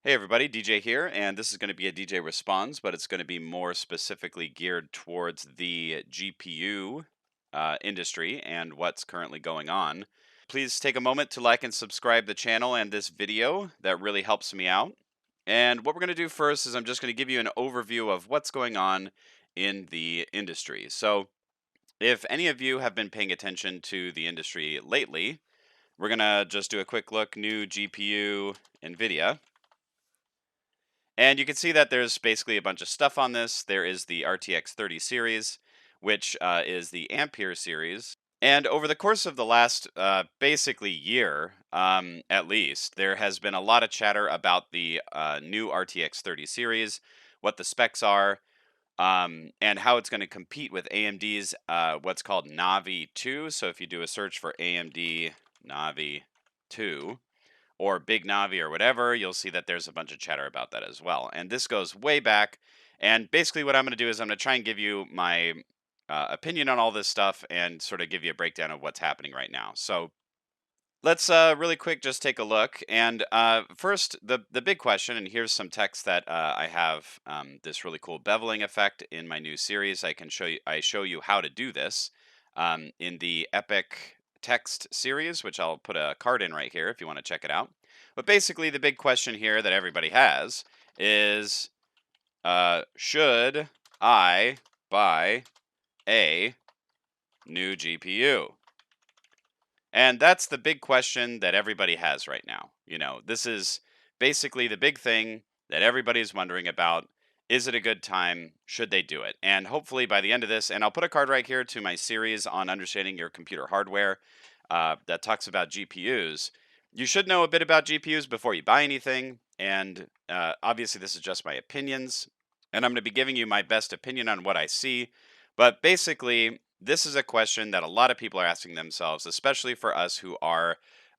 Hey everybody, DJ here, and this is going to be a DJ Responds, but it's going to be more specifically geared towards the GPU industry and what's currently going on. Please take a moment to like and subscribe the channel and this video. That really helps me out. And what we're going to do first is I'm just going to give you an overview of what's going on in the industry. So, if any of you have been paying attention to the industry lately, we're going to just do a quick look. New GPU, Nvidia. And you can see that there's basically a bunch of stuff on this. There is the RTX 30 series, which is the Ampere series. And over the course of the last basically year, at least, there has been a lot of chatter about the new RTX 30 series, what the specs are, and how it's going to compete with AMD's what's called Navi 2. So if you do a search for AMD Navi 2, or Big Navi or whatever, you'll see that there's a bunch of chatter about that as well. And this goes way back. And basically, what I'm going to do is I'm going to try and give you my opinion on all this stuff and sort of give you a breakdown of what's happening right now. So let's really quick just take a look. And first, the big question, and here's some text that I have this really cool beveling effect in my new series. I show you how to do this in the Epic text series, which I'll put a card in right here if you want to check it out. But basically, the big question here that everybody has is, should I buy a new GPU? And that's the big question that everybody has right now. This is basically the big thing that everybody's wondering about. Is it a good time? Should they do it? And hopefully by the end of this, and I'll put a card right here to my series on understanding your computer hardware that talks about GPUs. You should know a bit about GPUs before you buy anything. And obviously, this is just my opinions. And I'm going to be giving you my best opinion on what I see. But basically, this is a question that a lot of people are asking themselves, especially for us who are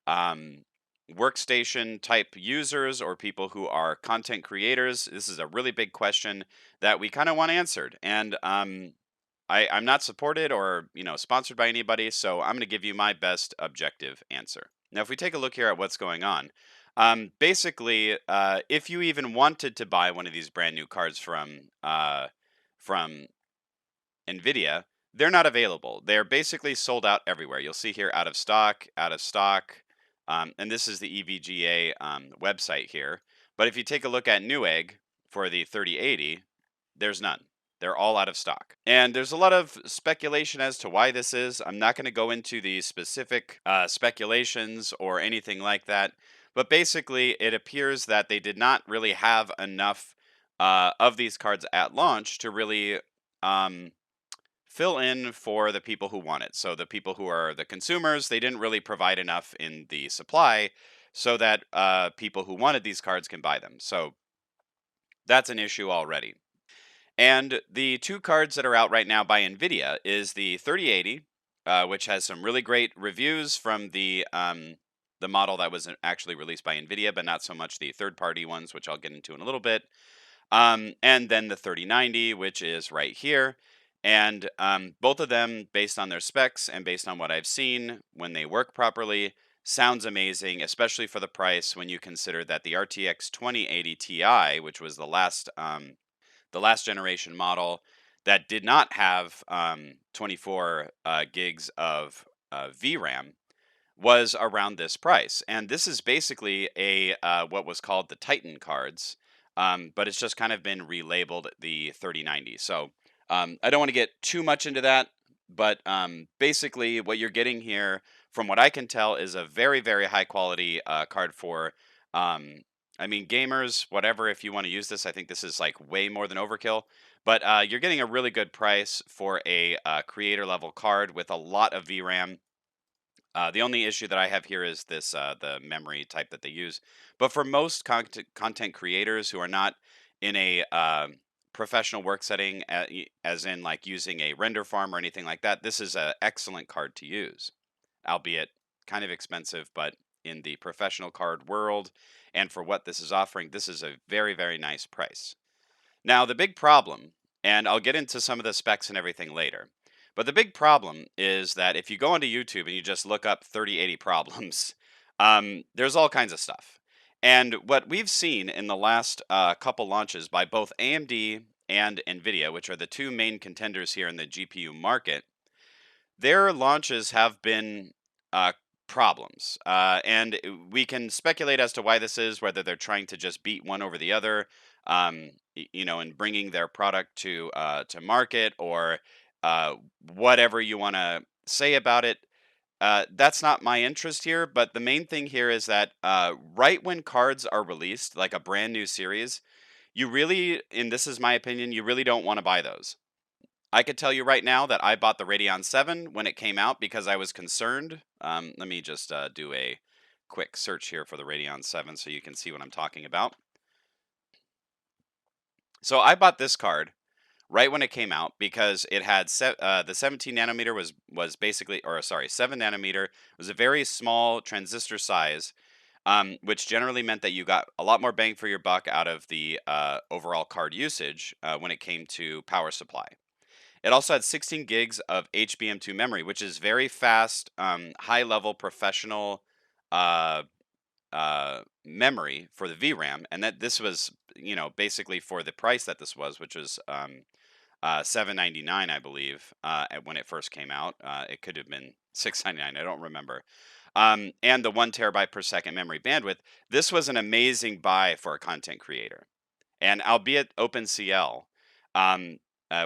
um, workstation type users or people who are content creators. This is a really big question that we kind of want answered. And I'm not supported or sponsored by anybody, so I'm going to give you my best objective answer. Now, if we take a look here at what's going on, basically, if you even wanted to buy one of these brand new cards from Nvidia, they're not available. They're basically sold out everywhere. You'll see here out of stock, out of stock. And this is the EVGA website here. But if you take a look at Newegg for the 3080, there's none. They're all out of stock. And there's a lot of speculation as to why this is. I'm not going to go into the specific speculations or anything like that. But basically, it appears that they did not really have enough of these cards at launch to really fill in for the people who want it. So the people who are the consumers, they didn't really provide enough in the supply so that people who wanted these cards can buy them. So that's an issue already. And the two cards that are out right now by Nvidia is the 3080, which has some really great reviews from the model that was actually released by Nvidia, but not so much the third-party ones, which I'll get into in a little bit. And then the 3090, which is right here. And both of them, based on their specs and based on what I've seen, when they work properly, sounds amazing, especially for the price when you consider that the RTX 2080 Ti, which was the last generation model that did not have 24 gigs of VRAM, was around this price. And this is basically a what was called the Titan cards, but it's just kind of been relabeled the 3090. So I don't want to get too much into that, but basically what you're getting here, from what I can tell, is a very, very high quality card for, I mean, gamers, whatever, if you want to use this. I think this is like way more than overkill, but you're getting a really good price for a creator level card with a lot of VRAM. The only issue that I have here is this the memory type that they use. But for most content creators who are not in a professional work setting, as in like using a render farm or anything like that, this is an excellent card to use, albeit kind of expensive. But in the professional card world, and for what this is offering, this is a very, very nice price. Now, the big problem, and I'll get into some of the specs and everything later, but the big problem is that if you go onto YouTube and you just look up 3080 problems, there's all kinds of stuff. And what we've seen in the last couple launches by both AMD and Nvidia, which are the two main contenders here in the GPU market, their launches have been uh, problems. And we can speculate as to why this is, whether they're trying to just beat one over the other, in bringing their product to market, or uh, whatever you want to say about it. That's not my interest here, but the main thing here is that right when cards are released, like a brand new series, you really, and this is my opinion, you really don't want to buy those. I could tell you right now that I bought the Radeon 7 when it came out because I was concerned. Let me just do a quick search here for the Radeon 7 so you can see what I'm talking about. So I bought this card right when it came out because it had the 17 nanometer was basically, or sorry, 7 nanometer was a very small transistor size, which generally meant that you got a lot more bang for your buck out of the overall card usage when it came to power supply. It also had 16 gigs of HBM2 memory, which is very fast, high level professional uh, memory for the VRAM. And that this was, basically for the price that this was, which was $799, I believe, when it first came out. It could have been $699. I don't remember. And the 1 terabyte per second memory bandwidth. This was an amazing buy for a content creator. And albeit OpenCL,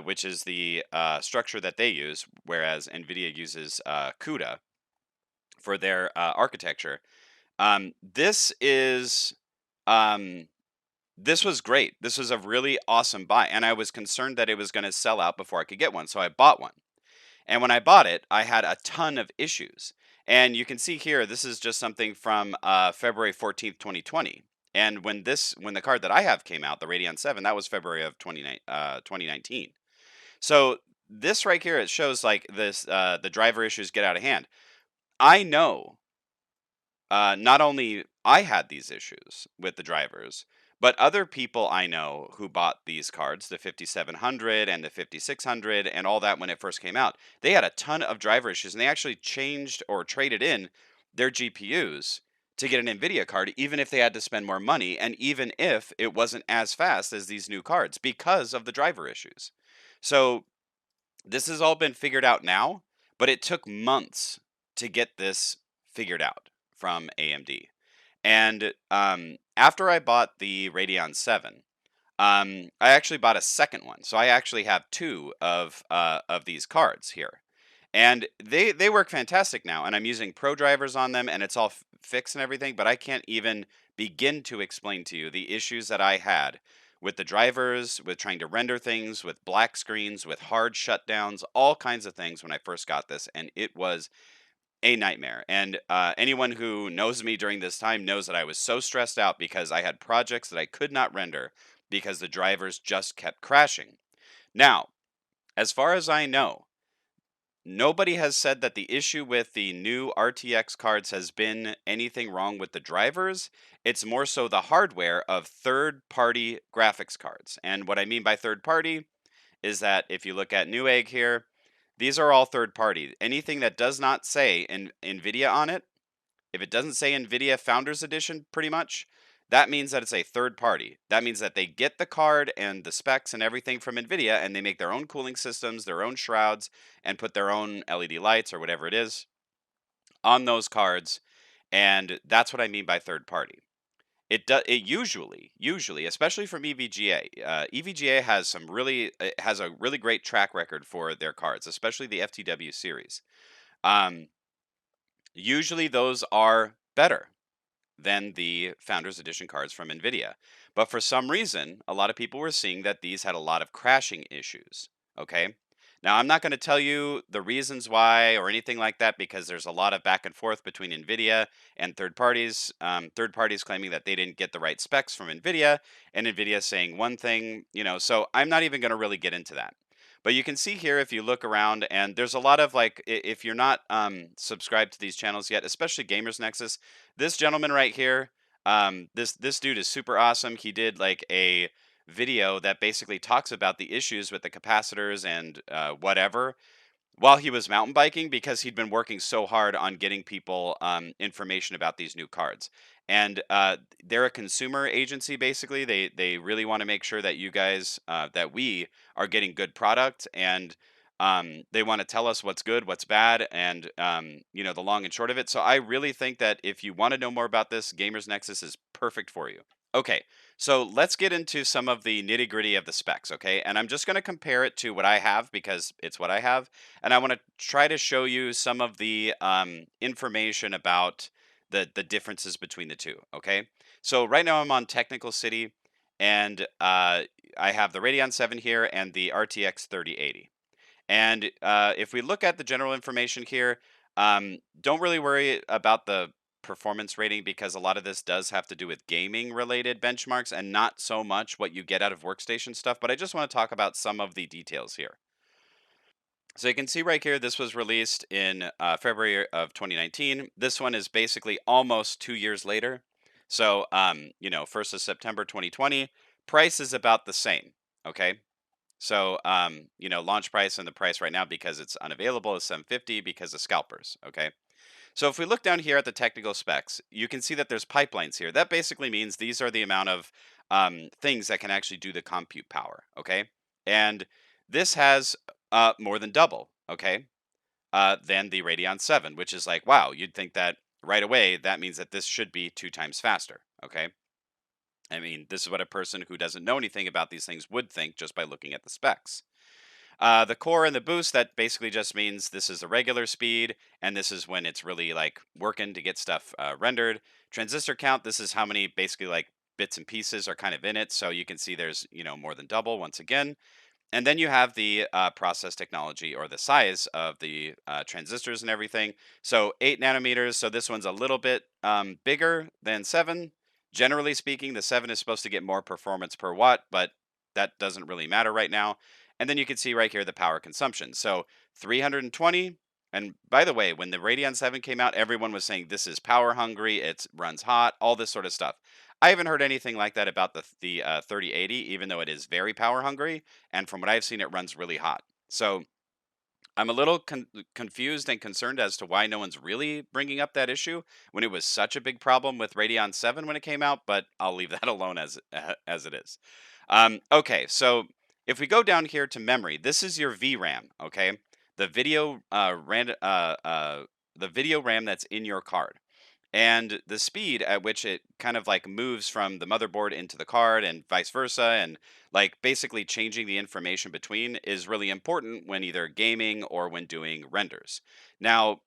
which is the structure that they use, whereas NVIDIA uses CUDA for their architecture. This is um, this was great. This was a really awesome buy, and I was concerned that it was going to sell out before I could get one, so I bought one. And when I bought it, I had a ton of issues. And you can see here, this is just something from February 14th, 2020. And when the card that I have came out, the Radeon 7, that was February of 2019. So this right here, it shows like this, the driver issues get out of hand. I know not only I had these issues with the drivers, but other people I know who bought these cards, the 5700 and the 5600 and all that when it first came out, they had a ton of driver issues and they actually changed or traded in their GPUs to get an Nvidia card, even if they had to spend more money and even if it wasn't as fast as these new cards because of the driver issues. So this has all been figured out now, but it took months to get this figured out from AMD. And after I bought the Radeon 7, I actually bought a second one. So I actually have two of these cards here. And they work fantastic now. And I'm using Pro drivers on them and it's all fixed and everything. But I can't even begin to explain to you the issues that I had with the drivers, with trying to render things, with black screens, with hard shutdowns, all kinds of things when I first got this. And it was a nightmare. And anyone who knows me during this time knows that I was so stressed out because I had projects that I could not render because the drivers just kept crashing. Now, as far as I know, nobody has said that the issue with the new RTX cards has been anything wrong with the drivers. It's more so the hardware of third party graphics cards. And what I mean by third party is that if you look at Newegg here, these are all third party. Anything that does not say NVIDIA on it, if it doesn't say NVIDIA Founders Edition, pretty much, that means that it's a third party. That means that they get the card and the specs and everything from NVIDIA and they make their own cooling systems, their own shrouds, and put their own LED lights or whatever it is on those cards. And that's what I mean by third party. It usually, especially from EVGA. EVGA has has a really great track record for their cards, especially the FTW series. Um, Usually those are better than the Founders Edition cards from Nvidia. But for some reason, a lot of people were seeing that these had a lot of crashing issues. Okay. Now, I'm not going to tell you the reasons why or anything like that because there's a lot of back and forth between Nvidia and third parties. Third parties claiming that they didn't get the right specs from Nvidia, and Nvidia saying one thing, So I'm not even going to really get into that. But you can see here if you look around, and there's a lot of like, if you're not subscribed to these channels yet, especially Gamers Nexus, this gentleman right here, this dude is super awesome. He did like a video that basically talks about the issues with the capacitors and whatever. while he was mountain biking because he'd been working so hard on getting people information about these new cards. And they're a consumer agency, basically. They really want to make sure that you guys that we are getting good product, and they want to tell us what's good, what's bad, and the long and short of it. So I really think that if you want to know more about this, Gamers Nexus is perfect for you. Okay, so let's get into some of the nitty gritty of the specs, okay? And I'm just going to compare it to what I have because it's what I have, and I want to try to show you some of the information about the differences between the two. Okay, so right now I'm on Technical City, and I have the Radeon 7 here and the RTX 3080. And if we look at the general information here, don't really worry about the performance rating because a lot of this does have to do with gaming related benchmarks and not so much what you get out of workstation stuff. But I just want to talk about some of the details here. So you can see right here, this was released in February of 2019. This one is basically almost 2 years later. So, 1st of September 2020, price is about the same. Okay. So, launch price and the price right now because it's unavailable is 750 because of scalpers. Okay. So if we look down here at the technical specs, you can see that there's pipelines here. That basically means these are the amount of things that can actually do the compute power. Okay, and this has more than double. Okay, than the Radeon 7, which is like, wow, you'd think that right away. That means that this should be 2 times faster. Okay, I mean, this is what a person who doesn't know anything about these things would think just by looking at the specs. The core and the boost, that basically just means this is a regular speed, and this is when it's really like working to get stuff rendered. Transistor count, this is how many basically like bits and pieces are kind of in it. So you can see there's, more than double once again. And then you have the process technology or the size of the transistors and everything. So 8 nanometers. So this one's a little bit bigger than 7. Generally speaking, the 7 is supposed to get more performance per watt, but that doesn't really matter right now. And then you can see right here the power consumption. So 320. And by the way, when the Radeon 7 came out, everyone was saying this is power hungry, it runs hot, all this sort of stuff. I haven't heard anything like that about the 3080, even though it is very power hungry. And from what I've seen, it runs really hot. So I'm a little confused and concerned as to why no one's really bringing up that issue when it was such a big problem with Radeon 7 when it came out. But I'll leave that alone as it is. Okay, so if we go down here to memory, this is your VRAM. Okay, the the video RAM that's in your card, and the speed at which it kind of like moves from the motherboard into the card and vice versa, and like basically changing the information between is really important when either gaming or when doing renders. Now,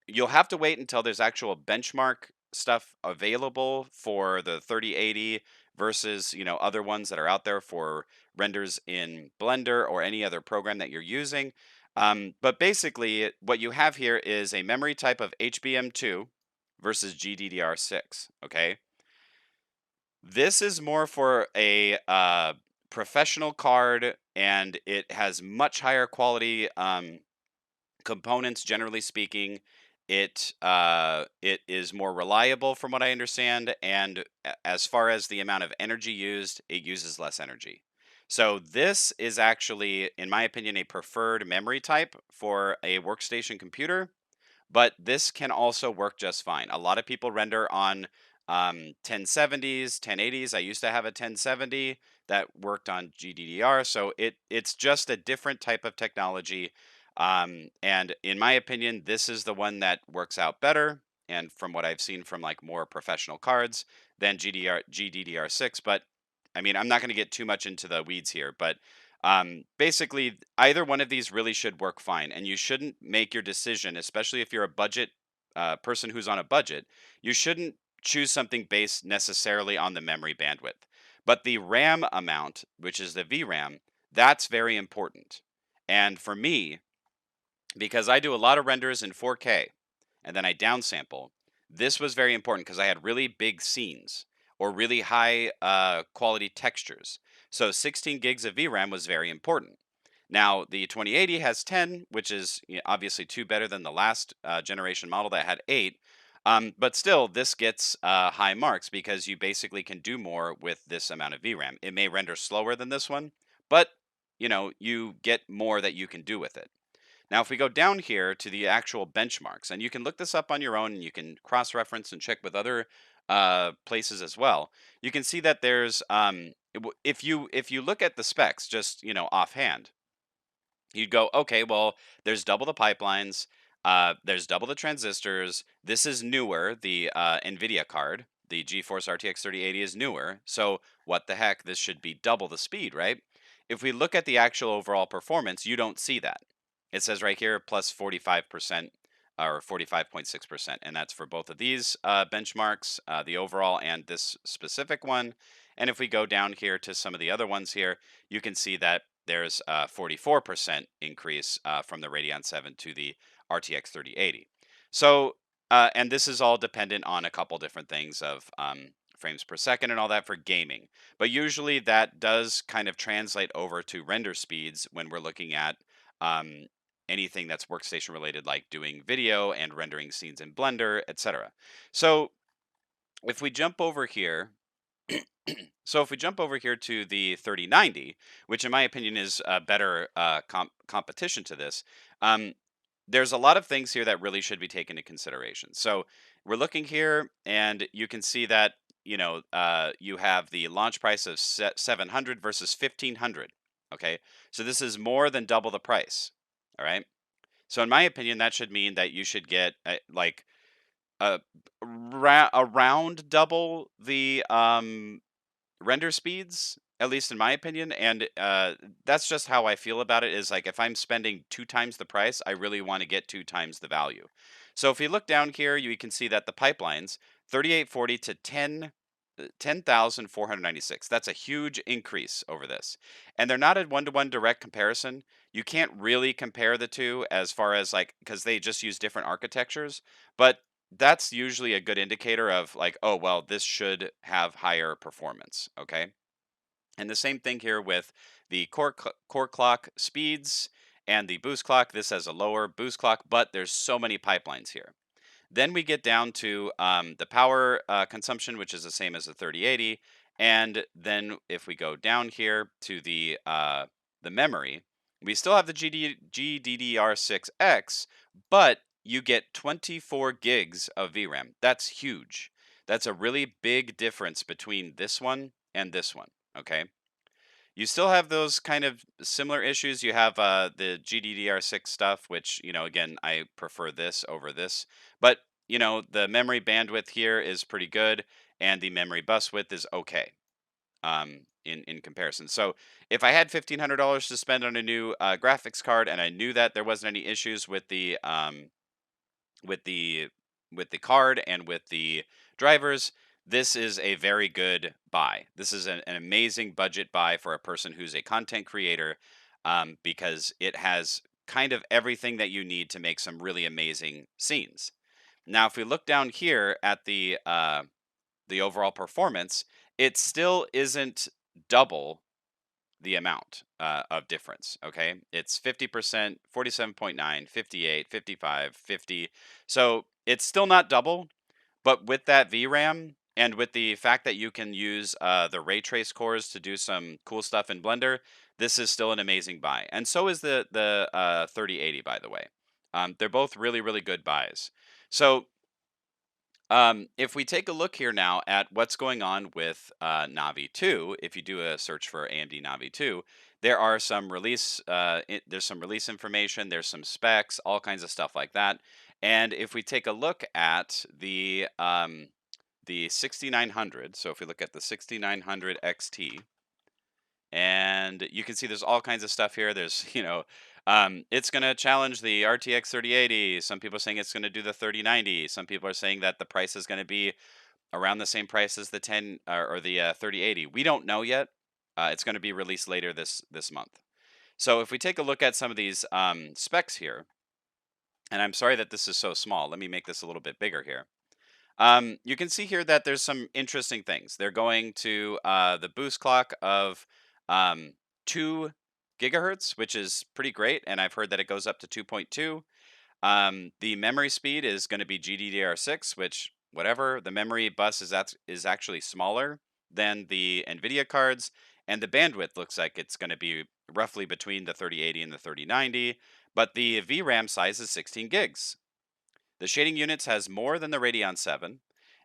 you'll have to wait until there's actual benchmark stuff available for the 3080 versus, other ones that are out there for renders in Blender or any other program that you're using. But basically, what you have here is a memory type of HBM2 versus GDDR6. Okay, this is more for a professional card, and it has much higher quality components. Generally speaking, it is more reliable from what I understand, and as far as the amount of energy used, it uses less energy. So this is actually, in my opinion, a preferred memory type for a workstation computer, but this can also work just fine. A lot of people render on 1070s, 1080s. I used to have a 1070 that worked on GDDR, so it's just a different type of technology. And in my opinion, this is the one that works out better. And from what I've seen from like more professional cards than GDDR6. But I mean, I'm not going to get too much into the weeds here, but basically, either one of these really should work fine, and you shouldn't make your decision, especially if you're a budget person who's on a budget. You shouldn't choose something based necessarily on the memory bandwidth, but the RAM amount, which is the VRAM, that's very important. And for me, because I do a lot of renders in 4K and then I downsample. This was very important because I had really big scenes or really high quality textures. So 16 gigs of VRAM was very important. Now, the 2080 has 10, which is obviously two better than the last generation model that had 8. But still, this gets high marks because you basically can do more with this amount of VRAM. It may render slower than this one, but you get more that you can do with it. Now, if we go down here to the actual benchmarks, and you can look this up on your own, and you can cross-reference and check with other places as well. You can see that there's if you look at the specs, just offhand, you'd go, okay, well, there's double the pipelines, there's double the transistors. This is newer. The Nvidia card, the GeForce RTX 3080 is newer. So what the heck? This should be double the speed, right? If we look at the actual overall performance, you don't see that. It says right here plus 45% or 45.6%, and that's for both of these benchmarks, the overall and this specific one. And if we go down here to some of the other ones here, you can see that there's a 44% increase from the Radeon 7 to the RTX 3080. So, and this is all dependent on a couple different things of frames per second and all that for gaming. But usually that does kind of translate over to render speeds when we're looking at um, anything that's workstation related, like doing video and rendering scenes in Blender, etc. So if we jump over here so if we jump over here to the 3090, which in my opinion is a better competition to this, um, there's a lot of things here that really should be taken into consideration. So we're looking here, and you can see that you have the launch price of 700 versus 1500. Okay, so this is more than double the price. All right, so in my opinion, that should mean that you should get like uh, around double the render speeds, at least in my opinion. And that's just how I feel about it, is like if I'm spending 2 times the price, I really want to get 2 times the value. So if you look down here, you can see that the pipelines 3840 to 10,496. That's a huge increase over this. And they're not a one-to-one direct comparison. You can't really compare the two as far as like, because they just use different architectures. But that's usually a good indicator of like, oh, well, this should have higher performance. Okay. And the same thing here with the core clock speeds and the boost clock. This has a lower boost clock, but there's so many pipelines here. Then we get down to the power consumption, which is the same as the 3080. And then if we go down here to the memory, we still have the GDDR6X, but you get 24 gigs of VRAM. That's huge. That's a really big difference between this one and this one. Okay. You still have those kind of similar issues. You have the GDDR6 stuff, which, again, I prefer this over this. But, the memory bandwidth here is pretty good, and the memory bus width is okay in comparison. So if I had $1,500 to spend on a new graphics card, and I knew that there wasn't any issues with the with the card and with the drivers, this is a very good buy. This is an amazing budget buy for a person who's a content creator, because it has kind of everything that you need to make some really amazing scenes. Now, if we look down here at the overall performance, it still isn't double the amount of difference. Okay, it's 50%, 47.9, 58, 55, 50. So it's still not double, but with that VRAM and with the fact that you can use the ray trace cores to do some cool stuff in Blender, this is still an amazing buy. And so is the 3080, by the way. They're both really, really good buys. So if we take a look here now at what's going on with Navi 2, if you do a search for AMD Navi 2, there are some release. There's some release information. There's some specs, all kinds of stuff like that. And if we take a look at the 6900, so if we look at the 6900 XT, and you can see there's all kinds of stuff here. There's, it's going to challenge the RTX 3080. Some people are saying it's going to do the 3090. Some people are saying that the price is going to be around the same price as the 10 or the 3080. We don't know yet. It's going to be released later this month. So if we take a look at some of these specs here, and I'm sorry that this is so small. Let me make this a little bit bigger here. You can see here that there's some interesting things. They're going to the boost clock of 2 gigahertz, which is pretty great, and I've heard that it goes up to 2.2. The memory speed is going to be GDDR6, which whatever. The memory bus is actually smaller than the Nvidia cards, and the bandwidth looks like it's going to be roughly between the 3080 and the 3090. but the VRAM size is 16 gigs. The shading units has more than the Radeon 7,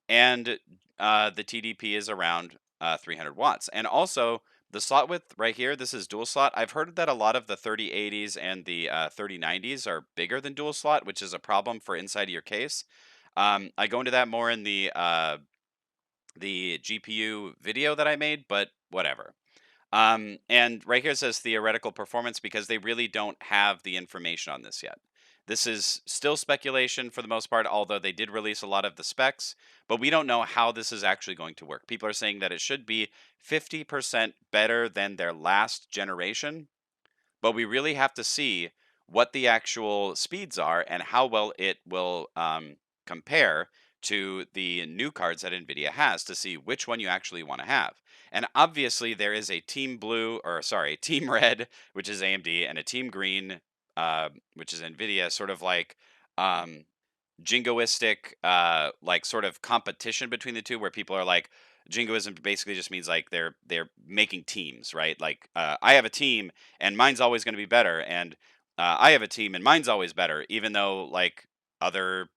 and the TDP is around 300 watts. And also, the slot width right here, this is dual slot. I've heard that a lot of the 3080s and the 3090s are bigger than dual slot, which is a problem for inside of your case. I go into that more in the GPU video that I made, but whatever. And right here it says theoretical performance because they really don't have the information on this yet. This is still speculation for the most part, although they did release a lot of the specs, but we don't know how this is actually going to work. People are saying that it should be 50% better than their last generation, but we really have to see what the actual speeds are and how well it will compare to the new cards that NVIDIA has to see which one you actually want to have. And obviously, there is a Team Blue, or sorry, Team Red, which is AMD, and a Team Green, which is NVIDIA, sort of like um, jingoistic like sort of competition between the two where people are like jingoism basically just means like they're making teams, right? Like I have a team and mine's always going to be better, and I have a team and mine's always better, even though like other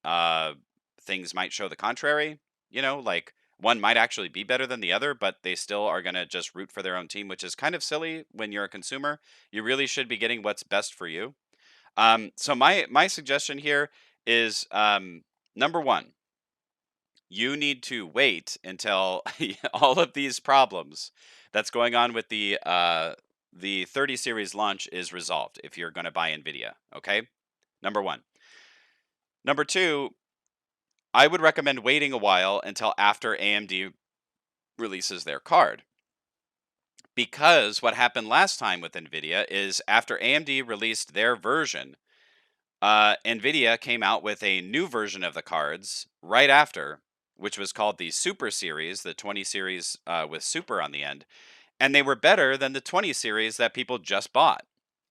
uh things might show the contrary, like one might actually be better than the other, but they still are going to just root for their own team, which is kind of silly. When you're a consumer, you really should be getting what's best for you. So my suggestion here is number one, you need to wait until all of these problems that's going on with the 30 series launch is resolved if you're going to buy Nvidia. Okay, number one. Number two, I would recommend waiting a while until after AMD releases their card. Because what happened last time with Nvidia is after AMD released their version, Nvidia came out with a new version of the cards right after, which was called the Super Series, the 20 series with Super on the end, and they were better than the 20 series that people just bought.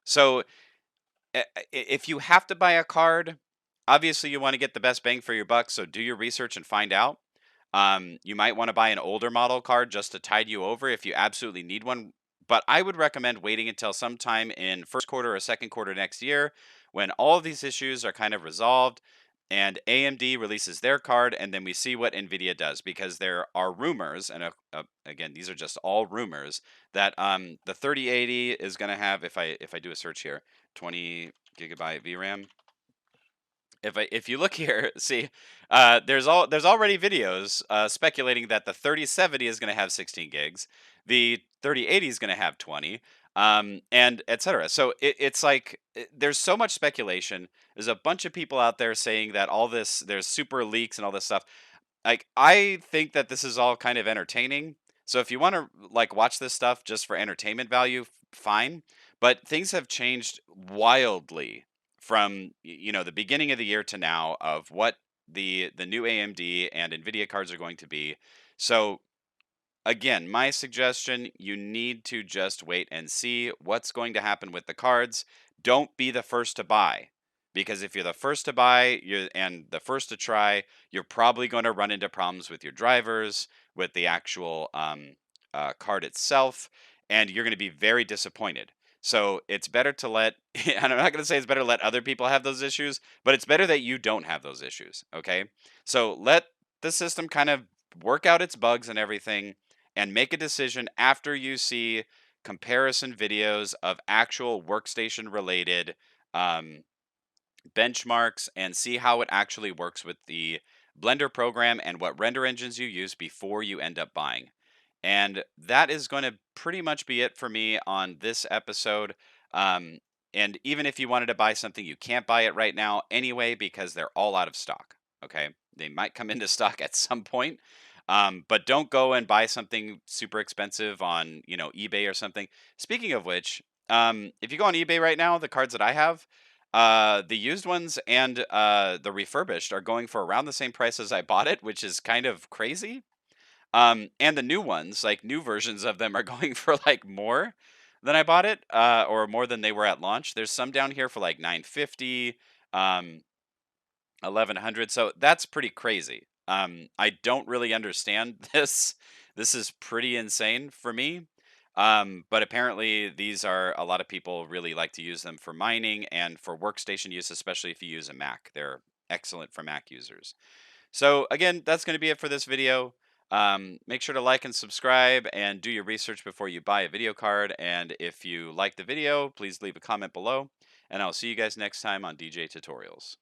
So if you have to buy a card, obviously you want to get the best bang for your buck. So do your research and find out. You might want to buy an older model card just to tide you over if you absolutely need one. But I would recommend waiting until sometime in first quarter or second quarter next year when all of these issues are kind of resolved and AMD releases their card, and then we see what Nvidia does, because there are rumors, and again, these are just all rumors, that the 3080 is going to have, if I do a search here, 20 gigabyte VRAM. If you look here, see, there's already videos speculating that the 3070 is going to have 16 gigs, the 3080 is going to have 20, and etc. So it's like there's so much speculation. There's a bunch of people out there saying that all this, there's super leaks and all this stuff. Like, I think that this is all kind of entertaining. So if you want to like watch this stuff just for entertainment value, fine. But things have changed wildly from the beginning of the year to now of what the new AMD and Nvidia cards are going to be. So again, my suggestion, you need to just wait and see what's going to happen with the cards. Don't be the first to buy. Because if you're the first to buy and the first to try, you're probably going to run into problems with your drivers, with the actual card itself, and you're going to be very disappointed. So it's better to let, and I'm not going to say it's better to let other people have those issues, but it's better that you don't have those issues. Okay. So let the system kind of work out its bugs and everything, and make a decision after you see comparison videos of actual workstation related um, benchmarks, and see how it actually works with the Blender program and what render engines you use before you end up buying. And that is going to pretty much be it for me on this episode. Um, and even if you wanted to buy something, you can't buy it right now anyway because they're all out of stock. Okay. They might come into stock at some point. But don't go and buy something super expensive on, eBay or something. Speaking of which, if you go on eBay right now, the cards that I have, the used ones and the refurbished are going for around the same price as I bought it, which is kind of crazy. And the new ones, like new versions of them, are going for like more than I bought it, or more than they were at launch. There's some down here for like 950, 1100. So that's pretty crazy. I don't really understand this. This is pretty insane for me. But apparently, these are a lot of people really like to use them for mining and for workstation use, especially if you use a Mac. They're excellent for Mac users. So again, that's going to be it for this video. Make sure to like and subscribe and do your research before you buy a video card. And if you like the video, please leave a comment below. And I'll see you guys next time on DJ Tutorials.